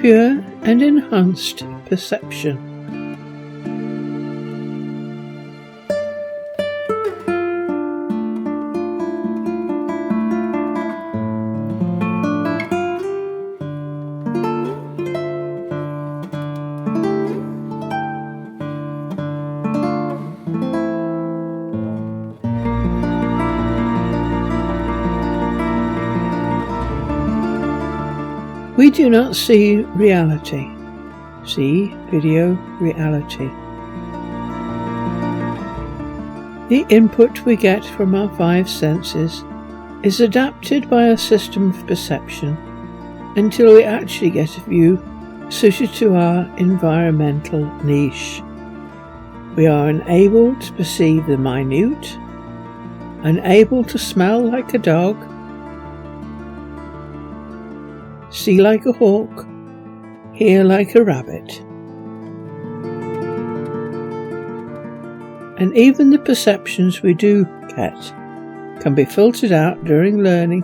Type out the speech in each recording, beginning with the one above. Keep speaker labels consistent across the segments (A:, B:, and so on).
A: pure and enhanced perception. We do not see reality. See video reality. The input we get from our five senses is adapted by a system of perception until we actually get a view suited to our environmental niche. We are unable to perceive the minute, unable to smell like a dog, see like a hawk, hear like a rabbit. And even the perceptions we do get can be filtered out during learning,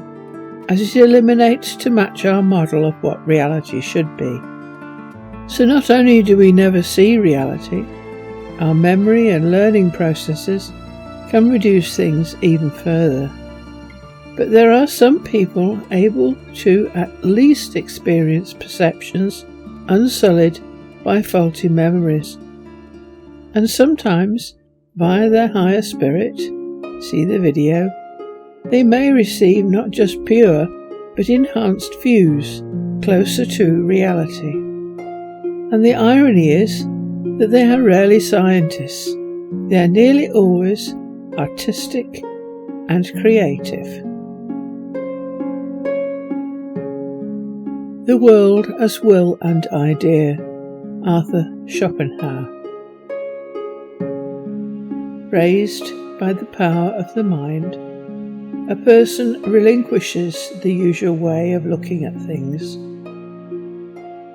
A: as it eliminates to match our model of what reality should be. So not only do we never see reality, our memory and learning processes can reduce things even further. But there are some people able to at least experience perceptions unsullied by faulty memories, and sometimes via their higher spirit, see the video, they may receive not just pure but enhanced views closer to reality. And the irony is that they are rarely scientists. They are nearly always artistic and creative. The World as Will and Idea, Arthur Schopenhaer. Raised by the power of the mind, a person relinquishes the usual way of looking at things,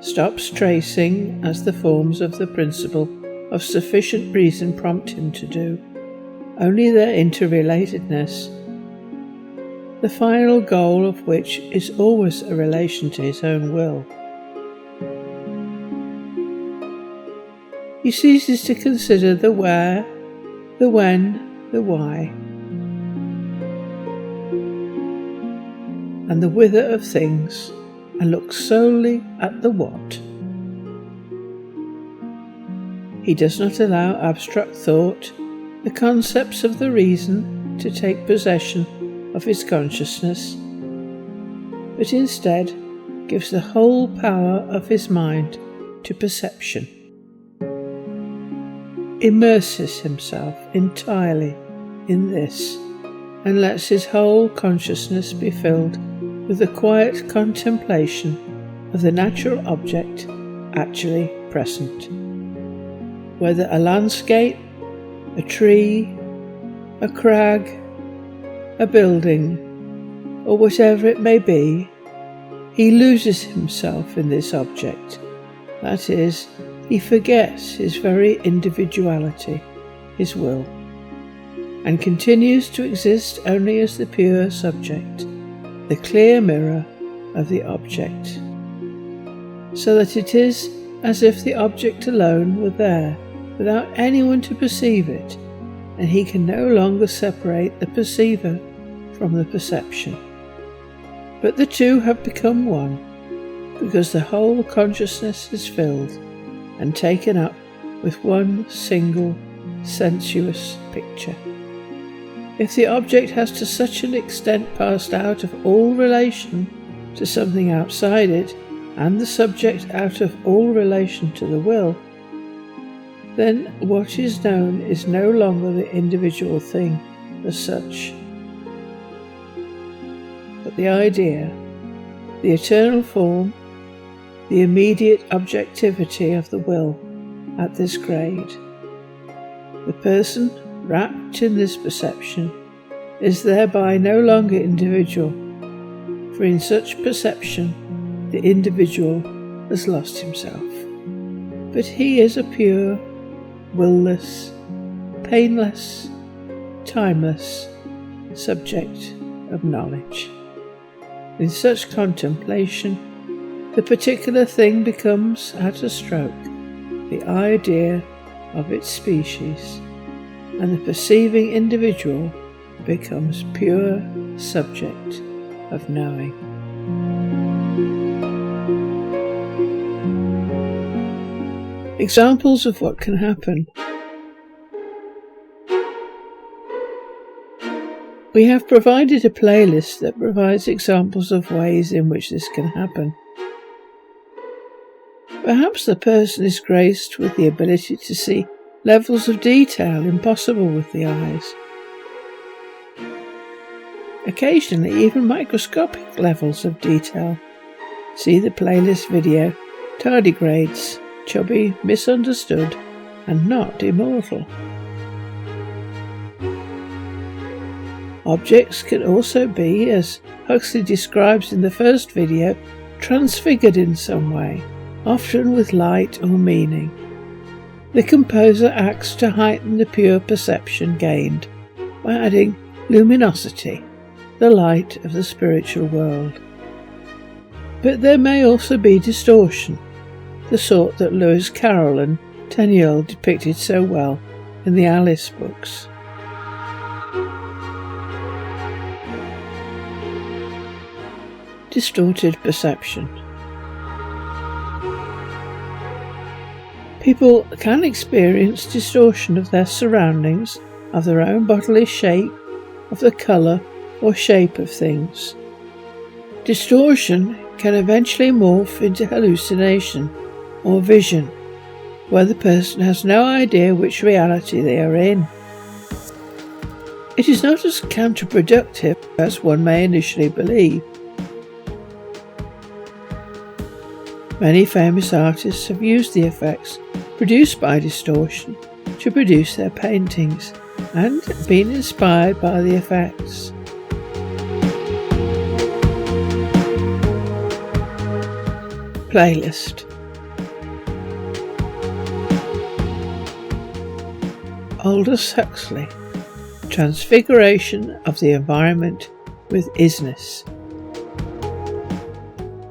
A: stops tracing as the forms of the principle of sufficient reason prompt him to do, only their interrelatedness, the final goal of which is always a relation to his own will. He ceases to consider the where, the when, the why, and the whither of things, and looks solely at the what. He does not allow abstract thought, the concepts of the reason, to take possession of his consciousness, but instead gives the whole power of his mind to perception, immerses himself entirely in this, and lets his whole consciousness be filled with the quiet contemplation of the natural object actually present, whether a landscape, a tree, a crag, a building, or whatever it may be. He loses himself in this object. That is, he forgets his very individuality, his will, and continues to exist only as the pure subject, the clear mirror of the object, so that it is as if the object alone were there, without anyone to perceive it, and he can no longer separate the perceiver from the perception. But the two have become one, because the whole consciousness is filled and taken up with one single sensuous picture. If the object has to such an extent passed out of all relation to something outside it, and the subject out of all relation to the will, then what is known is no longer the individual thing as such, but the idea, the eternal form, the immediate objectivity of the will at this grade. The person wrapped in this perception is thereby no longer individual, for in such perception the individual has lost himself, but he is a pure, will-less, painless, timeless subject of knowledge. In such contemplation, the particular thing becomes, at a stroke, the idea of its species, and the perceiving individual becomes pure subject of knowing. Examples of what can happen. We have provided a playlist that provides examples of ways in which this can happen. Perhaps the person is graced with the ability to see levels of detail impossible with the eyes. Occasionally, even microscopic levels of detail. See the playlist video, Tardigrades, Chubby, Misunderstood, and Not Immortal. Objects can also be, as Huxley describes in the first video, transfigured in some way, often with light or meaning. The composer acts to heighten the pure perception gained by adding luminosity, the light of the spiritual world. But there may also be distortion, the sort that Lewis Carroll and Tenniel depicted so well in the Alice books. Distorted perception. People can experience distortion of their surroundings, of their own bodily shape, of the colour or shape of things. Distortion can eventually morph into hallucination or vision, where the person has no idea which reality they are in. It is not as counterproductive as one may initially believe. Many famous artists have used the effects produced by distortion to produce their paintings and been inspired by the effects. Playlist. Aldous Huxley, Transfiguration of the Environment with Isness.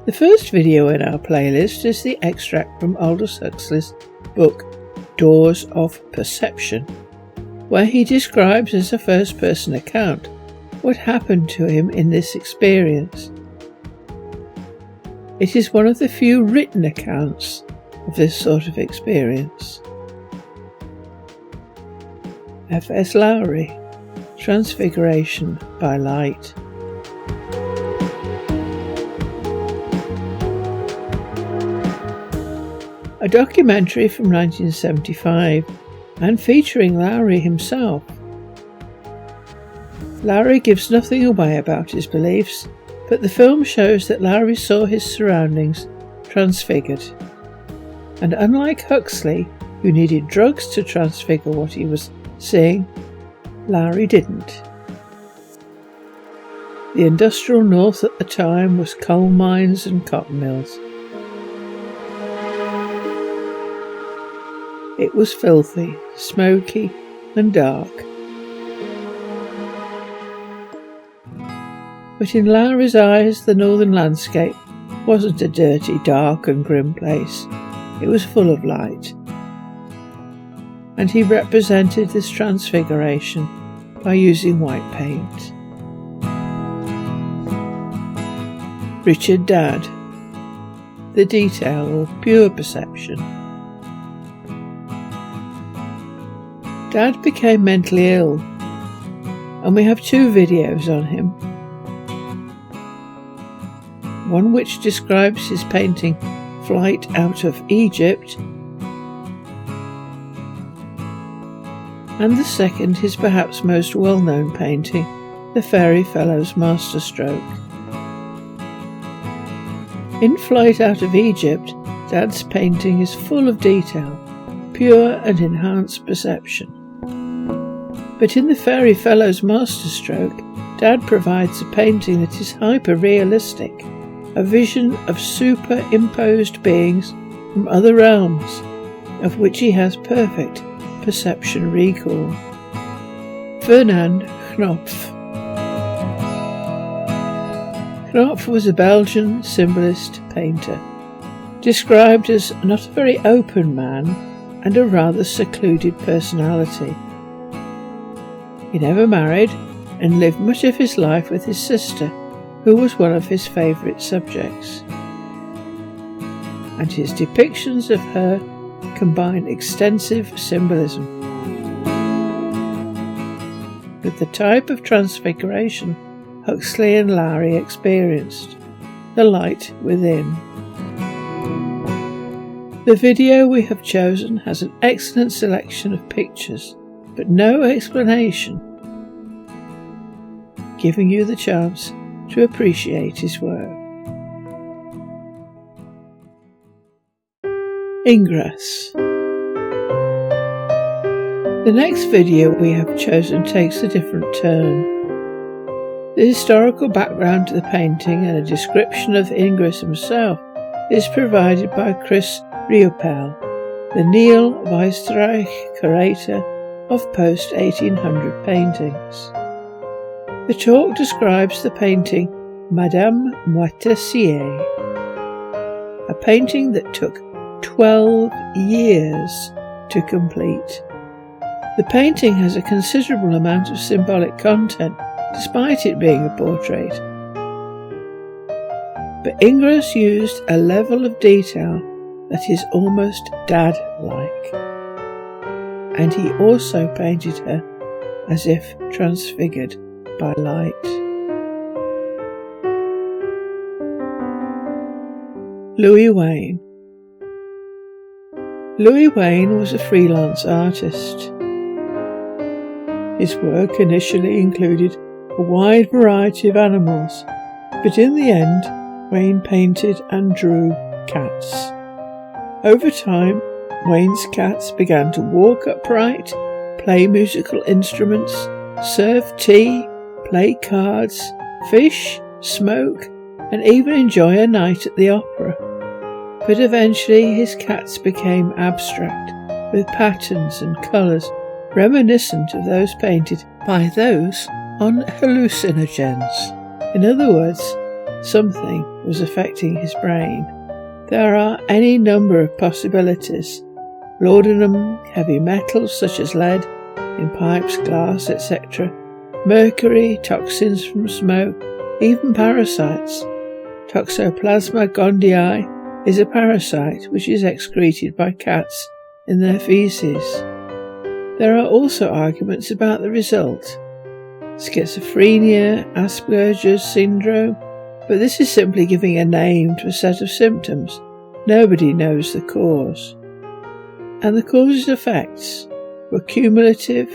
A: The first video in our playlist is the extract from Aldous Huxley's book Doors of Perception, where he describes as a first-person account what happened to him in this experience. It is one of the few written accounts of this sort of experience. F.S. Lowry, Transfiguration by Light. A documentary from 1975 and featuring Lowry himself. Lowry gives nothing away about his beliefs, but the film shows that Lowry saw his surroundings transfigured. And unlike Huxley, who needed drugs to transfigure what he was seeing, Lowry didn't. The industrial north at the time was coal mines and cotton mills. It was filthy, smoky, and dark. But in Lowry's eyes, the northern landscape wasn't a dirty, dark, and grim place. It was full of light. And he represented this transfiguration by using white paint. Richard Dadd, The Detail or Pure Perception. Dadd became mentally ill, and we have two videos on him. One which describes his painting Flight Out of Egypt, and the second his perhaps most well-known painting, The Fairy Fellow's Masterstroke. In Flight Out of Egypt, Dadd's painting is full of detail, pure and enhanced perception. But in The Fairy Fellow's Masterstroke, Dadd provides a painting that is hyper-realistic, a vision of superimposed beings from other realms, of which he has perfect perception recall. Fernand Knopf. Knopf was a Belgian symbolist painter. described as not a very open man and a rather secluded personality. He never married and lived much of his life with his sister, who was one of his favourite subjects. And his depictions of her combine extensive symbolism with the type of transfiguration Huxley and Lowry experienced, the light within. The video we have chosen has an excellent selection of pictures, but no explanation, giving you the chance to appreciate his work. Ingress. The next video we have chosen takes a different turn. The historical background to the painting and a description of Ingress himself is provided by Chris Riopel, the Neil Weisstreich curator of post-1800 paintings. The talk describes the painting Madame Moitessier, a painting that took 12 years to complete. The painting has a considerable amount of symbolic content, despite it being a portrait. But Ingress used a level of detail that is almost dad-like, and he also painted her as if transfigured by light. Louis Wain. Louis Wain was a freelance artist. His work initially included a wide variety of animals, but in the end, Wain painted and drew cats. Over time, Wain's cats began to walk upright, play musical instruments, serve tea, play cards, fish, smoke, and even enjoy a night at the opera. But eventually his cats became abstract, with patterns and colours reminiscent of those painted by those on hallucinogens. In other words, something was affecting his brain. There are any number of possibilities: laudanum, heavy metals such as lead in pipes, glass, etc., mercury, toxins from smoke, even parasites. Toxoplasma gondii is a parasite which is excreted by cats in their feces. There are also arguments about the result: schizophrenia, Asperger's syndrome, but this is simply giving a name to a set of symptoms. Nobody knows the cause. And the cause's effects were cumulative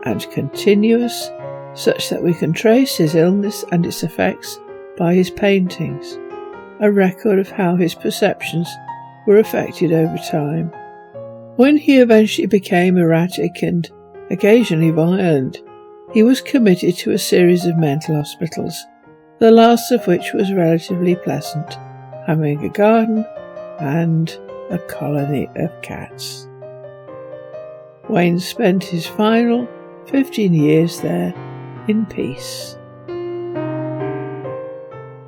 A: and continuous, such that we can trace his illness and its effects by his paintings, a record of how his perceptions were affected over time. When he eventually became erratic and occasionally violent, he was committed to a series of mental hospitals, the last of which was relatively pleasant, having a garden and a colony of cats. Wain spent his final 15 years there in peace.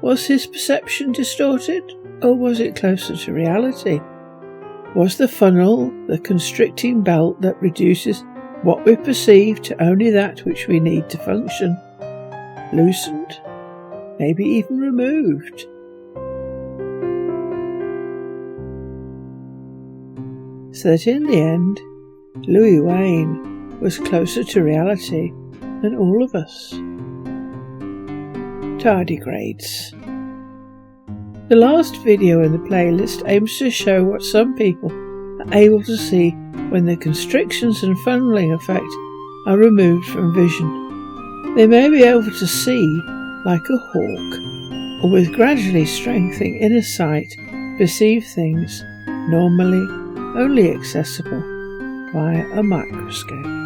A: Was his perception distorted, or was it closer to reality? Was the funnel, the constricting belt that reduces what we perceive to only that which we need to function, loosened, maybe even removed? So that in the end, Louis Wain was closer to reality than all of us. Tardigrades. The last video in the playlist aims to show what some people are able to see when the constrictions and funneling effect are removed from vision. They may be able to see like a hawk, or with gradually strengthening inner sight, perceive things normally only accessible via a microscope.